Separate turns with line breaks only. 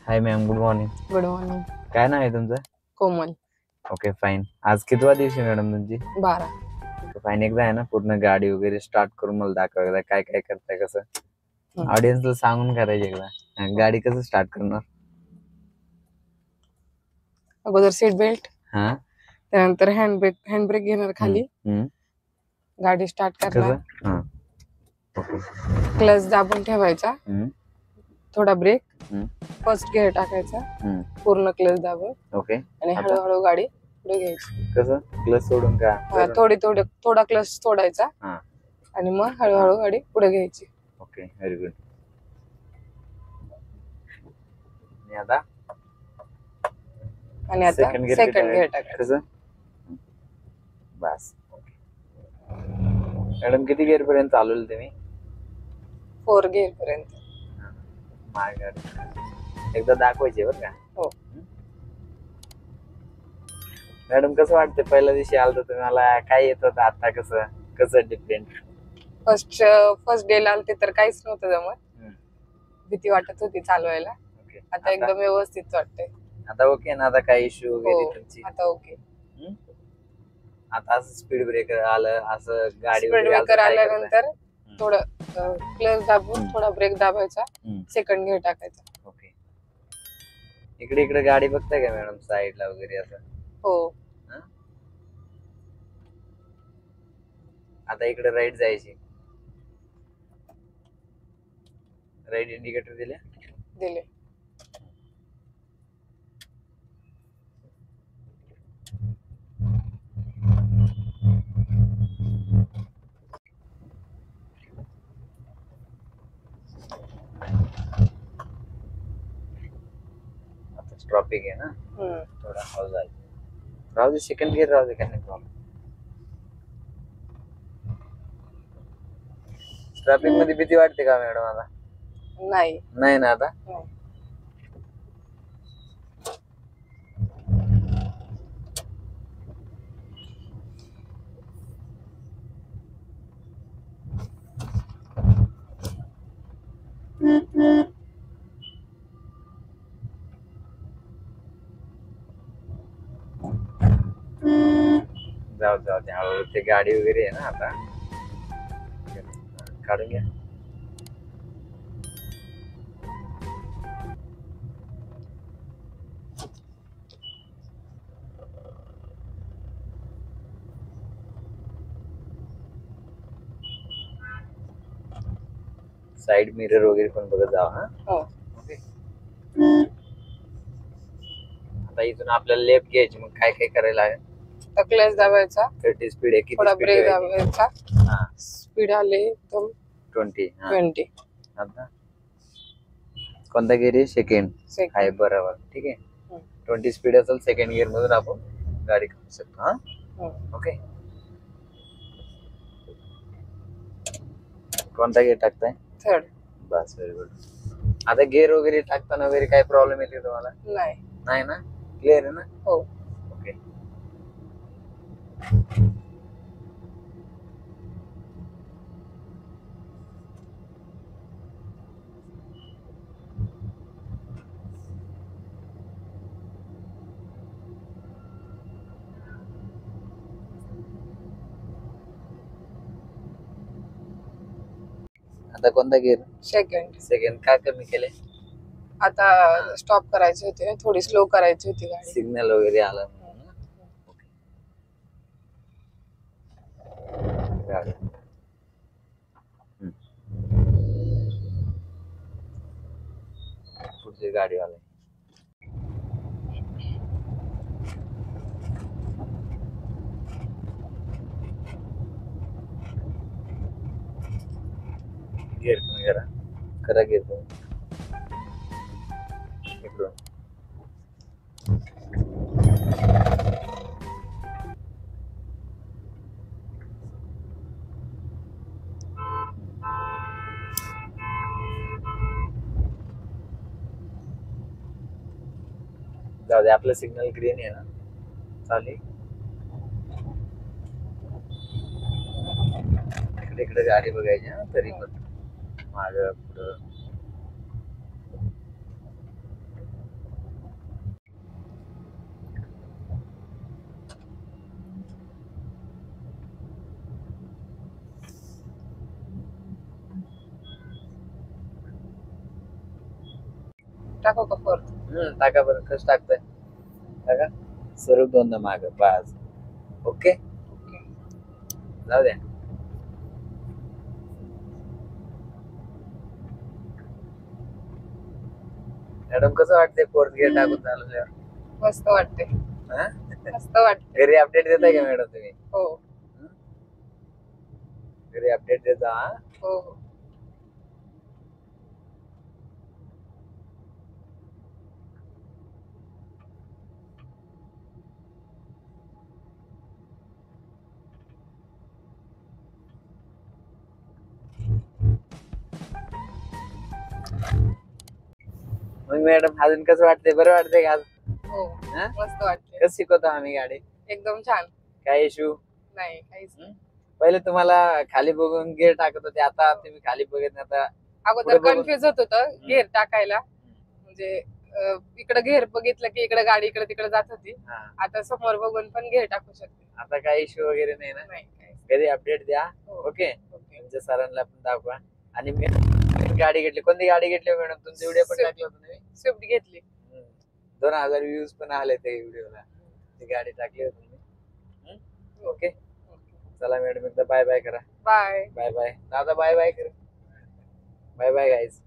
हाय ma'am, good morning.
Good morning.
काय नाव आहे तुमचं?
कोमल.
Okay fine. आज कितवा दिवशी मॅडम तुमची?
12.
फाईन. एकदा आहे ना पूर्ण गाडी वगैरे स्टार्ट करून मला दाखवा, काय काय करताय कसं.
हं.
ऑडियन्सला सांगून करायचे एकदा. गाडी कसं स्टार्ट करणार?
अगोदर सीट बेल्ट,
हा.
त्यानंतर हँड ब्रेक घेणार खाली,
हम्म.
गाडी स्टार्ट करणार,
कसं? हा. ओके.
क्लच दाबून ठेवायचा,
हम्म.
थोडा ब्रेक,
हम्म.
फर्स्ट गिअर टाकायचा, पूर्ण क्लच दाबून,
ओके.
आणि
आता?
हळूहळू गाडी पुढे घ्यायची.
कसं? क्लच सोडून का?
थोडा क्लच सोडायचा
हा.
आणि मग हळूहळू गाडी पुढे घ्यायची.
Okay, very good. आता
सेकंड गिअर टाकायचं.
कसं? बस. मॅडम किती गिअर पर्यंत चालवलं तुम्ही?
4 गिअर पर्यंत.
माय गॉड. एकदा दाखवायचे बरं का?
हो.
मॅडम कसं वाटतं, पहिल्या दिवशी आलं तर तुम्हाला काय येत होतं, आता कसं डिफरंट?
फर्स्ट डे ला आलते तर काहीच नव्हतं जमत, भीती वाटत होती चालवायला. आता एकदम व्यवस्थित वाटतंय.
आता ओके ना? आता काही इश्यू वगैरे तुमची?
आता ओके.
आता असं स्पीड ब्रेकर आलं, असं गाडी
स्पीड ब्रेकर आल्यानंतर थोडं क्लच दाबून थोडा ब्रेक दाबायचा, सेकंड गिअर टाकायचा.
ओके. इकडे गाडी बघताय का मॅडम, साईडला वगैरे असं?
हो.
आता इकडे राईट जायची. राईट इंडिकेटर दिले? आता ट्रॉफिक आहे ना, थोडा हळू जायचं. राहू दे, सेकंड गिअर राहू दे, काय नाही प्रॉब्लेम. ट्रॅफिक मध्ये भीती वाटते का मॅडम आता? नाही ना आता? जाऊ दे, हळूहळू. ते गाडी वगैरे आहे ना आता, काढून घ्या. साइड मिरर वगैरे पण बघत जावा. ओके. आता इथून आपल्याला लेफ्ट घ्यायची, मग काय काय करायला आहे?
क्लच दाबायचा,
30 स्पीड आहे, किती
थोडा
स्पीड
ब्रेक
ठेवायची?
दाबायचा, स्पीड आले एकदम
20. आता कोणता गिअर आहे? सेकंड आहे, बरोबर. ठीक आहे. 20 स्पीड असेल, सेकंड गिअर मधून आपण गाडी करू शकतो. हा. ओके. कोणता गिअर टाकताय?
थर्ड.
बस, व्हेरी गुड. आता गिअर वगैरे टाकताना वगैरे काय प्रॉब्लेम येते तुम्हाला? नाही ना? क्लिअर आहे ना?
हो.
ओके. आता कोणता गिअर? सेकंड. काय कमी केले?
आता स्टॉप करायची होती, थोडी स्लो करायची होती गाडी.
सिग्नल वगैरे आला. पुढची गाडीवाला गिअर कमी करा गिअर कमी. इकडून जाऊ दे, आपलं सिग्नल ग्रीन आहे ना, चालेल. इकडे गाडी बघायची ना, तरी पण माग पुढं.
टाकू का फोर्थ?
टाका बरं, कसं टाकताय टाका. स्वरूप दोनदा माग पाच. ओके, जाऊ द्या. मॅडम कसं वाटतंय फोर्थ गिअर टाकून चालवल्यावर?
मस्त वाटते,
हा?
मस्त वाटते.
घरी अपडेट देताय का मॅडम तुम्ही?
हो
घरी अपडेट देता? हा?
हो हो.
मग मॅडम अजून कसं वाटतंय? बरं वाटतंय का आज?
हो
हा?
मस्त वाटते,
कसं शिकवतो आम्ही गाडी?
एकदम छान.
काय इश्यू
नाही काहीच नाही.
पहिले तुम्हाला खाली बघून गिअर टाकत होते, आता तुम्ही खाली बघत नाही. आता
अगोदर
पुढे बघून-
कन्फ्युज होत होतं घेर टाकायला, म्हणजे इकडे घेर बघितलं की इकडे गाडी इकडे तिकडे जात होती.
हा.
आता समोर बघून पण घेर टाकू शकते.
आता काही इश्यू वगैरे नाही ना?
नाही काहीच.
घरी अपडेट द्या.
हो.
Okay,
okay.
तुमच्या सरांना पण दाखवा. आणि मी गाडी घेतली, कोणती गाडी घेतली मॅडम? तुमचे व्हिडिओ पण टाकले होते तुम्ही.
स्विफ्ट घेतली.
2000 व्ह्यूज पण आले ते व्हिडिओला. ती गाडी टाकली होती मी. ओके, चला मॅडम एकदा बाय बाय करा.
बाय
बाय बाय दादा, बाय बाय कर. Bye bye guys.